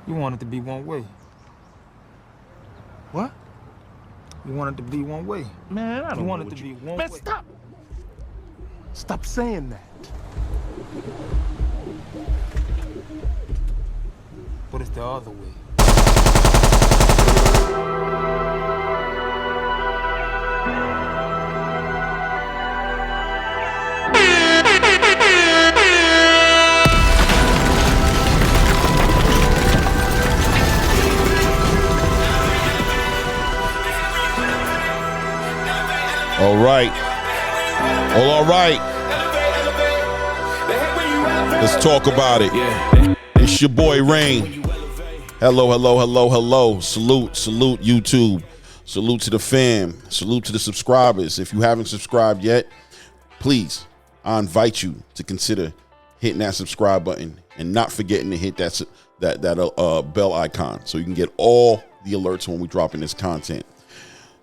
You want it to be one way. What? You want it to be one way. Man, I don't want know it to be you... one Man, way. stop. Stop saying that. But it's the other way. All right. Well, all right. Let's talk about it. It's your boy Rain. Hello, hello, hello, hello. Salute, salute YouTube. Salute to the fam. Salute to the subscribers. If you haven't subscribed yet, please, I invite you to consider hitting that subscribe button and not forgetting to hit that bell icon so you can get all the alerts when we drop in this content.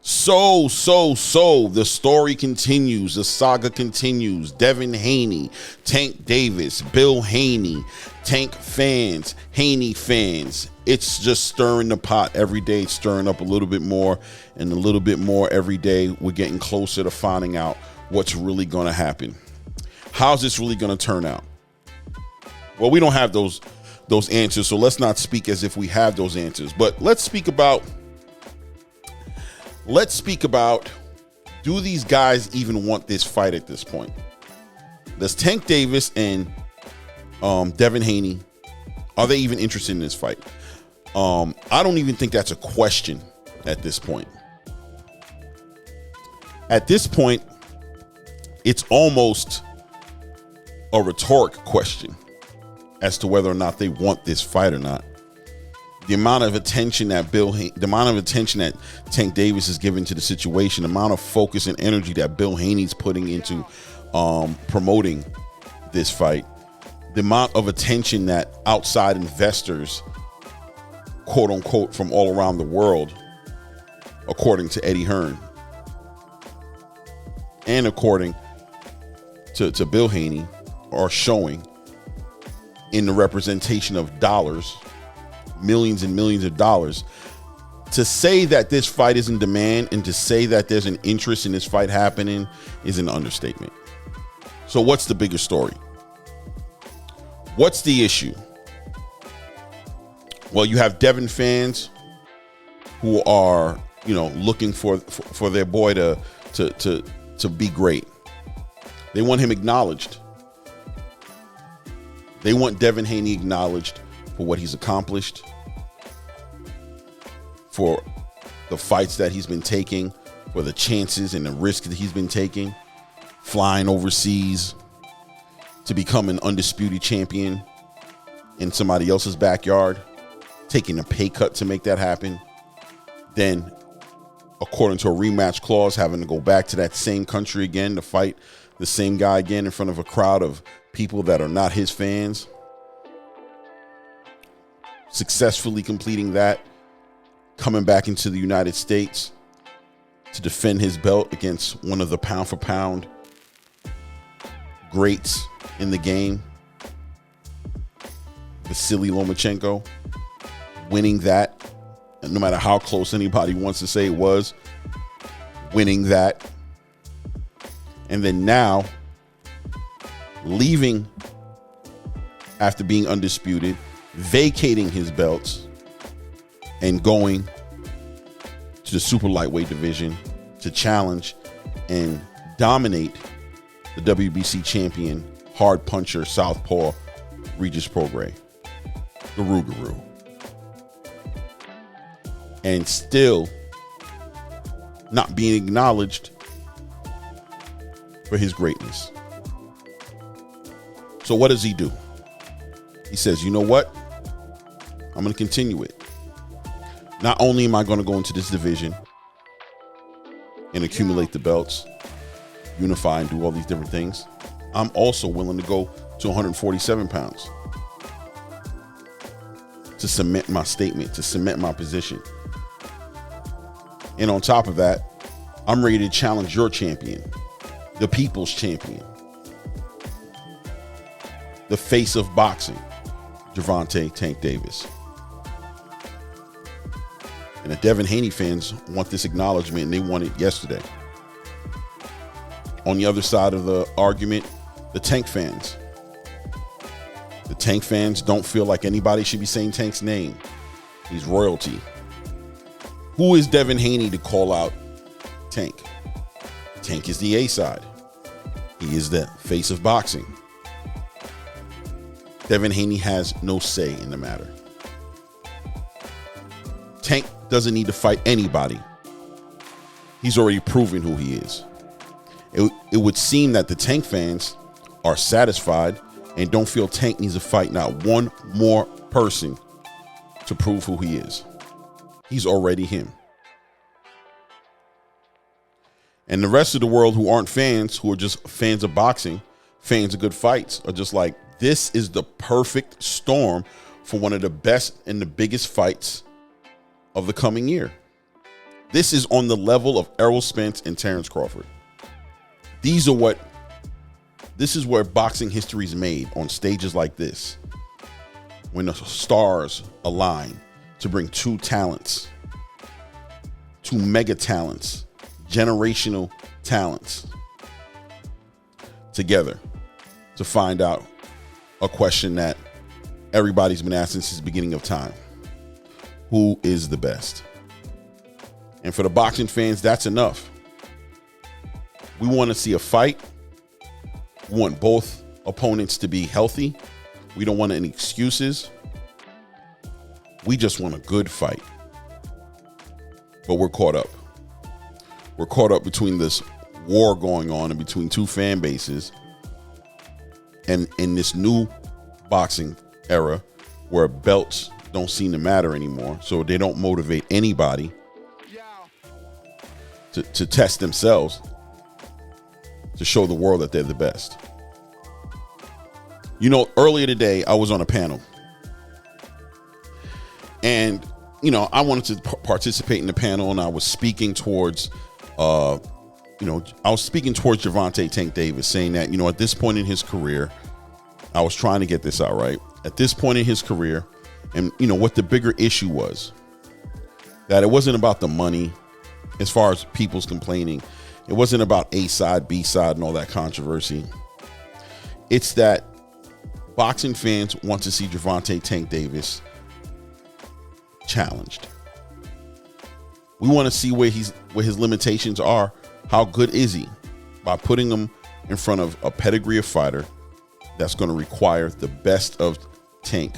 So the story continues. The saga continues. Devin Haney, Tank Davis, Bill Haney, Tank fans, Haney fans. It's just stirring the pot every day. It's stirring up a little bit more and a little bit more every day. We're getting closer to finding out what's really going to happen. How's this really going to turn out? Well, we don't have those answers, so let's not speak as if we have those answers. But let's speak about, do these guys even want this fight at this point? Does Tank Davis and Devin Haney, are they even interested in this fight? I don't even think that's a question at this point. At this point, it's almost a rhetoric question as to whether or not they want this fight or not. The amount of attention that Tank Davis is giving to the situation, the amount of focus and energy that Bill Haney's putting into promoting this fight, the amount of attention that outside investors, quote unquote, from all around the world, according to Eddie Hearn and according to Bill Haney, are showing in the representation of dollars, millions and millions of dollars. To say that this fight is in demand and to say that there's an interest in this fight happening is an understatement. So what's the bigger story? What's the issue? Well, you have Devin fans who are, looking for their boy to be great. They want him acknowledged. They want Devin Haney acknowledged for what he's accomplished, for the fights that he's been taking, for the chances and the risks that he's been taking, flying overseas to become an undisputed champion in somebody else's backyard, taking a pay cut to make that happen. Then, according to a rematch clause, having to go back to that same country again to fight the same guy again in front of a crowd of people that are not his fans. Successfully completing that, coming back into the United States to defend his belt against one of the pound for pound greats in the game, Vasily Lomachenko, winning that, and no matter how close anybody wants to say it was, winning that, and then now leaving after being undisputed, vacating his belts and going to the super lightweight division to challenge and dominate the WBC champion, hard puncher, southpaw, Regis Prograis, the Rougarou. And still not being acknowledged for his greatness. So what does he do? He says, you know what? I'm going to continue it. Not only am I going to go into this division and accumulate the belts, unify and do all these different things, I'm also willing to go to 147 pounds to cement my statement, to cement my position. And on top of that, I'm ready to challenge your champion, the people's champion, the face of boxing, Gervonta Tank Davis. And the Devin Haney fans want this acknowledgement, and they want it yesterday. On the other side of the argument, the Tank fans. The Tank fans don't feel like anybody should be saying Tank's name. He's royalty. Who is Devin Haney to call out Tank? Tank is the A side. He is the face of boxing. Devin Haney has no say in the matter. Tank doesn't need to fight anybody. He's already proven who he is. It would seem that the Tank fans are satisfied and don't feel Tank needs to fight not one more person to prove who he is. He's already him. And the rest of the world who aren't fans, who are just fans of boxing, fans of good fights, are just like, this is the perfect storm for one of the best and the biggest fights of the coming year. This is on the level of Errol Spence and Terrence Crawford. This is where boxing history is made, on stages like this, when the stars align to bring two talents, two mega talents, generational talents together to find out a question that everybody's been asking since the beginning of time. Who is the best? And for the boxing fans, that's enough. We want to see a fight. We want both opponents to be healthy. We don't want any excuses. We just want a good fight. But we're caught up. We're caught up between this war going on and between two fan bases, and in this new boxing era where belts don't seem to matter anymore, so they don't motivate anybody to test themselves, to show the world that they're the best. You know, earlier today, I was on a panel. And, you know, I wanted to participate in the panel, and I was speaking towards, Gervonta Tank Davis, saying that, you know, at this point in his career, I was trying to get this out right. At this point in his career, and, you know, what the bigger issue was, that it wasn't about the money as far as people's complaining. It wasn't about A side, B side, and all that controversy. It's that boxing fans want to see Gervonta Tank Davis challenged. We want to see where his limitations are. How good is he? By putting him in front of a pedigree of fighter that's going to require the best of Tank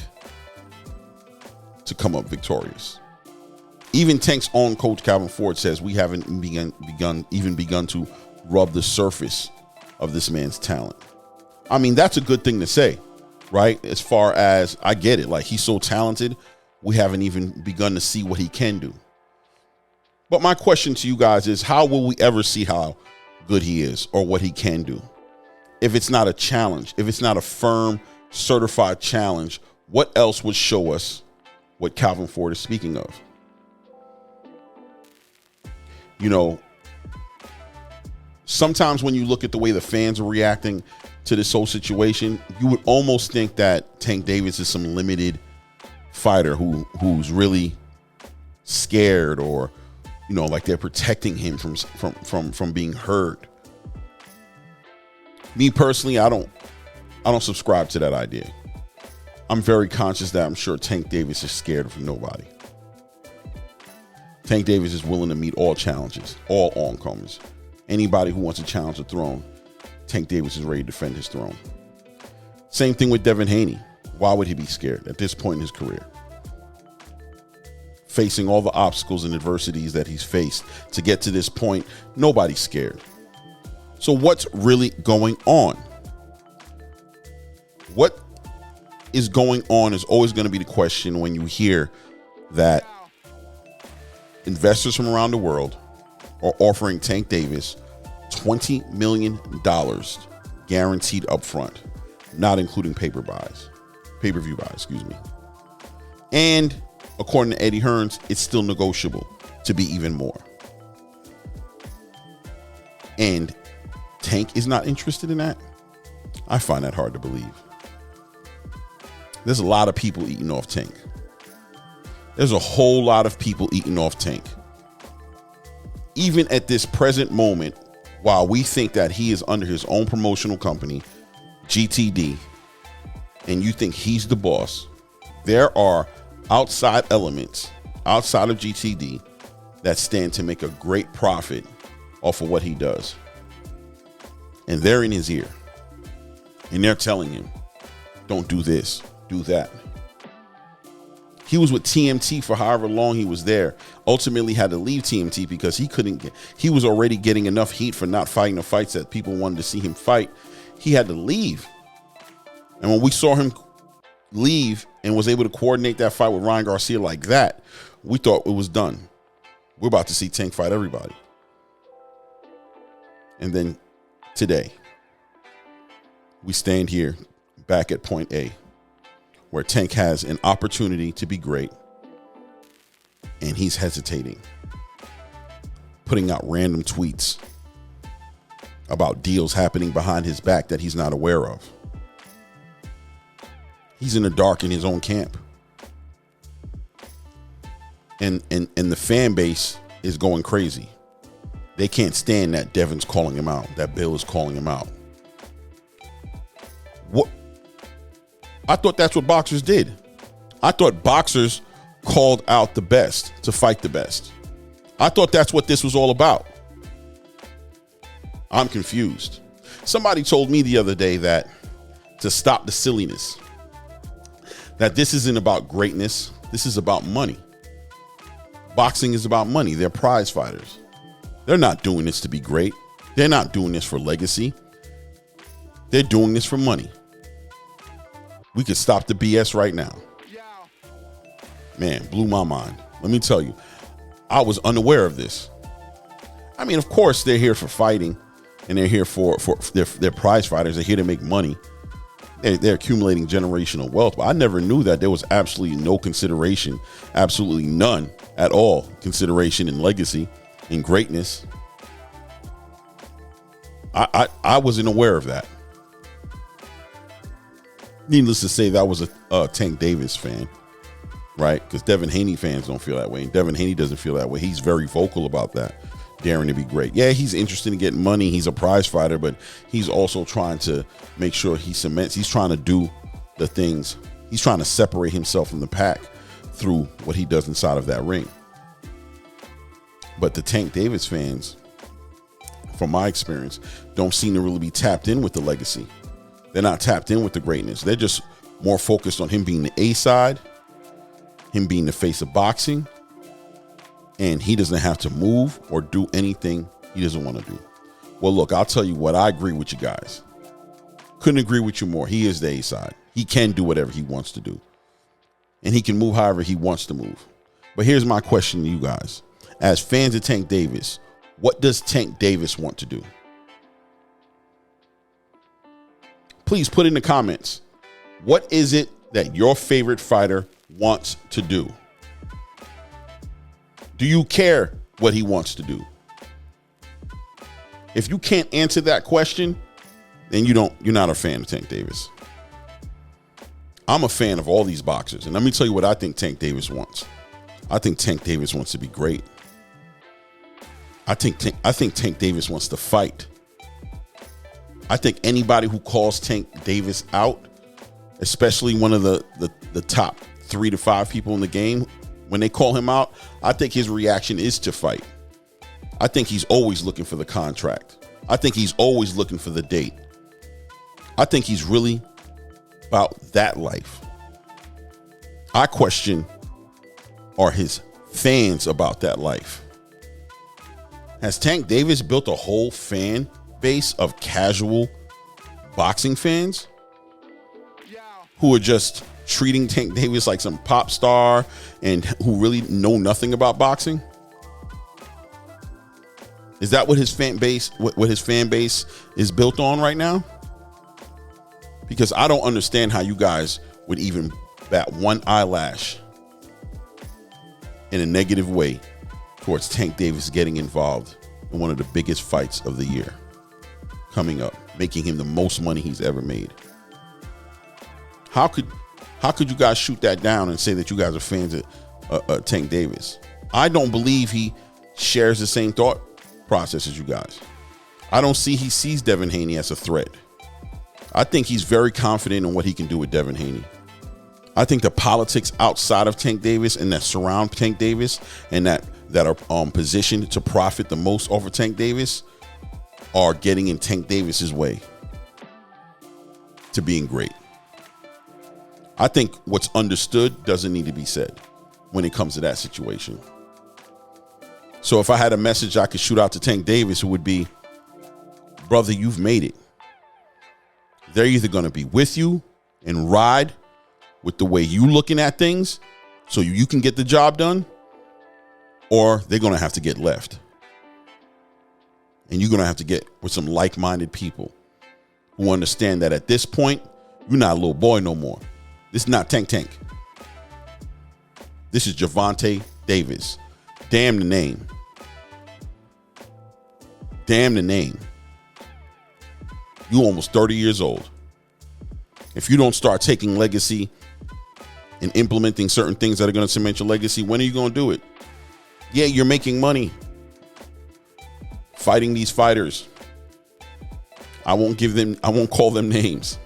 to come up victorious. Even Tank's own coach Calvin Ford says we haven't begun to rub the surface of this man's talent. I mean, that's a good thing to say, right? As far as I get it, like, he's so talented, we haven't even begun to see what he can do. But my question to you guys is, how will we ever see how good he is or what he can do? If it's not a challenge, if it's not a firm, certified challenge, what else would show us what Calvin Ford is speaking of? You know, sometimes when you look at the way the fans are reacting to this whole situation, you would almost think that Tank Davis is some limited fighter who's really scared, or, you know, like they're protecting him from being hurt. Me personally, I don't subscribe to that idea. I'm very conscious that I'm sure Tank Davis is scared of nobody. Tank Davis is willing to meet all challenges, all oncomers. Anybody who wants to challenge the throne, Tank Davis is ready to defend his throne. Same thing with Devin Haney. Why would he be scared at this point in his career? Facing all the obstacles and adversities that he's faced to get to this point, nobody's scared. So what's really going on? What is going on is always going to be the question when you hear that investors from around the world are offering Tank Davis $20 million guaranteed upfront, not including pay-per-view buys, excuse me. And according to Eddie Hearns, it's still negotiable to be even more. And Tank is not interested in that? I find that hard to believe. There's a lot of people eating off Tank. There's a whole lot of people eating off Tank. Even at this present moment, while we think that he is under his own promotional company, GTD, and you think he's the boss, there are outside elements outside of GTD that stand to make a great profit off of what he does. And they're in his ear. And they're telling him, don't do this, do that. He was with TMT for however long he was there. Ultimately had to leave TMT because he was already getting enough heat for not fighting the fights that people wanted to see him fight. He had to leave. And when we saw him leave and was able to coordinate that fight with Ryan Garcia like that, we thought it was done. We're about to see Tank fight everybody. And then today, we stand here back at point A, where Tank has an opportunity to be great, and he's hesitating, putting out random tweets about deals happening behind his back that he's not aware of. He's in the dark in his own camp. And the fan base is going crazy. They can't stand that Devin's calling him out, that Bill is calling him out. What? I thought that's what boxers did. I thought boxers called out the best to fight the best. I thought that's what this was all about. I'm confused. Somebody told me the other day that to stop the silliness, that this isn't about greatness. This is about money. Boxing is about money. They're prize fighters. They're not doing this to be great. They're not doing this for legacy. They're doing this for money. We could stop the BS right now. Man, blew my mind. Let me tell you, I was unaware of this. I mean, of course, they're here for fighting, and they're here for their prize fighters. They're here to make money. They're accumulating generational wealth. But I never knew that there was absolutely no consideration, absolutely none at all consideration in legacy, in greatness. I wasn't aware of that. Needless to say, that was a Tank Davis fan, right? Because Devin Haney fans don't feel that way. And Devin Haney doesn't feel that way. He's very vocal about that, daring to be great. Yeah, he's interested in getting money. He's a prize fighter, but he's also trying to make sure he cements. He's trying to do the things. He's trying to separate himself from the pack through what he does inside of that ring. But the Tank Davis fans, from my experience, don't seem to really be tapped in with the legacy. They're not tapped in with the greatness. They're just more focused on him being the A side, him being the face of boxing, and he doesn't have to move or do anything he doesn't want to do. Well, look, I'll tell you what, I agree with you guys. Couldn't agree with you more. He is the A side. He can do whatever he wants to do, and he can move however he wants to move. But here's my question to you guys. As fans of Tank Davis, what does Tank Davis want to do? Please put in the comments. What is it that your favorite fighter wants to do? Do you care what he wants to do? If you can't answer that question, then you're not a fan of Tank Davis. I'm a fan of all these boxers, and let me tell you what I think Tank Davis wants. I think Tank Davis wants to be great. I think Tank Davis wants to fight. I think anybody who calls Tank Davis out, especially one of the top 3 to 5 people in the game, when they call him out, I think his reaction is to fight. I think he's always looking for the contract. I think he's always looking for the date. I think he's really about that life. I question, are his fans about that life? Has Tank Davis built a whole fan base of casual boxing fans who are just treating Tank Davis like some pop star and who really know nothing about boxing? Is that what his fan base, what his fan base is built on right now? Because I don't understand how you guys would even bat one eyelash in a negative way towards Tank Davis getting involved in one of the biggest fights of the year coming up, making him the most money he's ever made. How could you guys shoot that down and say that you guys are fans Tank Davis. I don't believe he shares the same thought process as you guys. I don't see he sees Devin Haney as a threat. I think he's very confident in what he can do with Devin Haney. I think the politics outside of Tank Davis and that surround Tank Davis and that are positioned to profit the most off of Tank Davis are getting in Tank Davis's way to being great. I think what's understood doesn't need to be said when it comes to that situation. So if I had a message I could shoot out to Tank Davis, it would be, brother, you've made it. They're either going to be with you and ride with the way you looking at things so you can get the job done, or they're going to have to get left. And you're going to have to get with some like-minded people who understand that at this point, you're not a little boy no more. This is not Tank. This is Gervonta Davis. Damn the name. Damn the name. You almost 30 years old. If you don't start taking legacy and implementing certain things that are going to cement your legacy, when are you going to do it? Yeah, you're making money fighting these fighters. I won't call them names.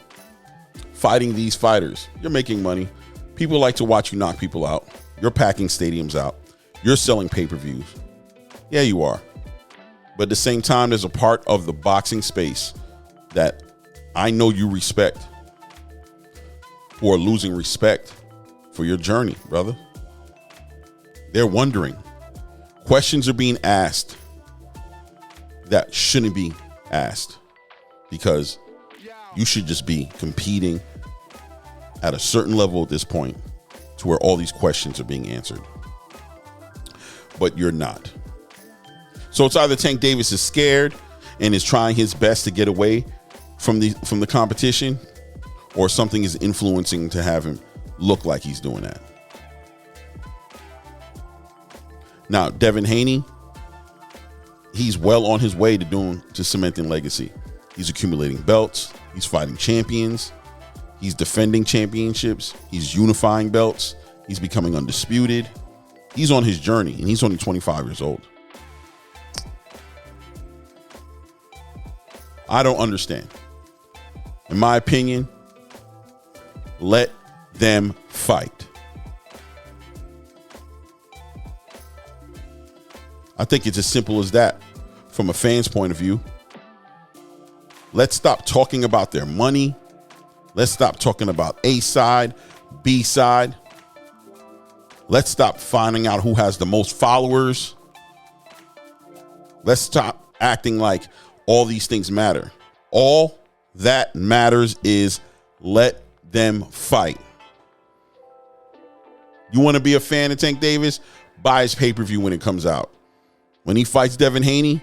Fighting these fighters. You're making money. People like to watch you knock people out. You're packing stadiums out. You're selling pay-per-views. Yeah, you are. But at the same time, there's a part of the boxing space that I know you respect, who are losing respect for your journey, brother. They're wondering. Questions are being asked that shouldn't be asked, because you should just be competing at a certain level at this point to where all these questions are being answered. But you're not. So it's either Tank Davis is scared and is trying his best to get away from the competition, or something is influencing to have him look like he's doing that. Now, Devin Haney, he's well on his way to cementing legacy. He's accumulating belts. He's fighting champions. He's defending championships. He's unifying belts. He's becoming undisputed. He's on his journey, and he's only 25 years old. I don't understand. In my opinion, let them fight. I think it's as simple as that from a fan's point of view. Let's stop talking about their money. Let's stop talking about A side, B side. Let's stop finding out who has the most followers. Let's stop acting like all these things matter. All that matters is let them fight. You want to be a fan of Tank Davis? Buy his pay-per-view when it comes out. When he fights Devin Haney,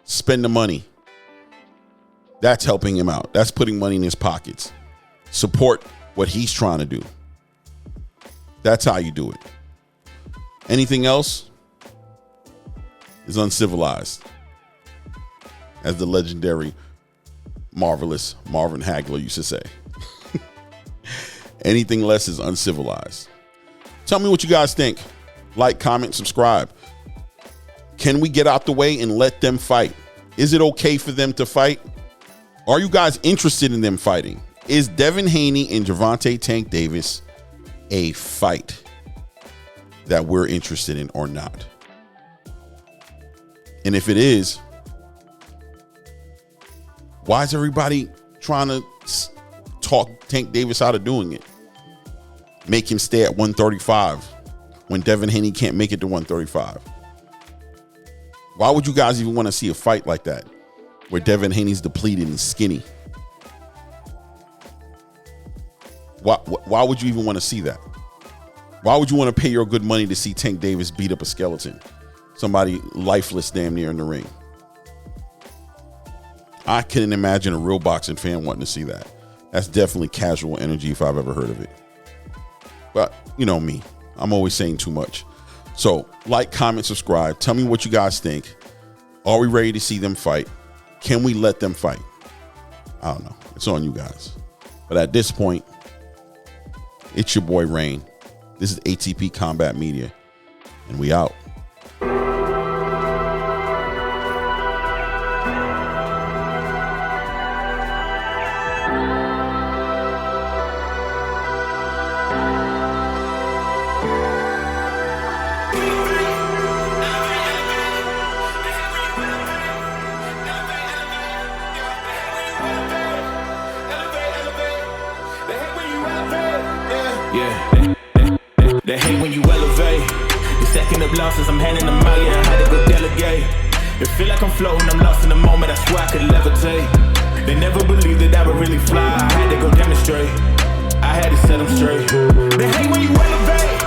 spend the money. That's helping him out. That's putting money in his pockets. Support what he's trying to do. That's how you do it. Anything else is uncivilized, as the legendary, marvelous Marvin Hagler used to say. Anything less is uncivilized. Tell me what you guys think. Like, comment, subscribe. Can we get out the way and let them fight? Is it okay for them to fight? Are you guys interested in them fighting? Is Devin Haney and Gervonta Tank Davis a fight that we're interested in or not? And if it is, why is everybody trying to talk Tank Davis out of doing it? Make him stay at 135 when Devin Haney can't make it to 135. Why would you guys even want to see a fight like that, where Devin Haney's depleted and skinny? Why would you even want to see that? Why would you want to pay your good money to see Tank Davis beat up a skeleton? Somebody lifeless damn near in the ring. I couldn't imagine a real boxing fan wanting to see that. That's definitely casual energy if I've ever heard of it. But you know me, I'm always saying too much. So like, comment, subscribe. Tell me what you guys think. Are we ready to see them fight? Can we let them fight? I don't know. It's on you guys. But at this point, it's your boy Rain. This This is ATP Combat Media, and we out. They hate when you elevate. You're stacking up losses, I'm handing them out, yeah, I had to go delegate. It feel like I'm floating, I'm lost in the moment, I swear I could levitate. They never believed that I would really fly, I had to go demonstrate. I had to set them straight. They hate when you elevate.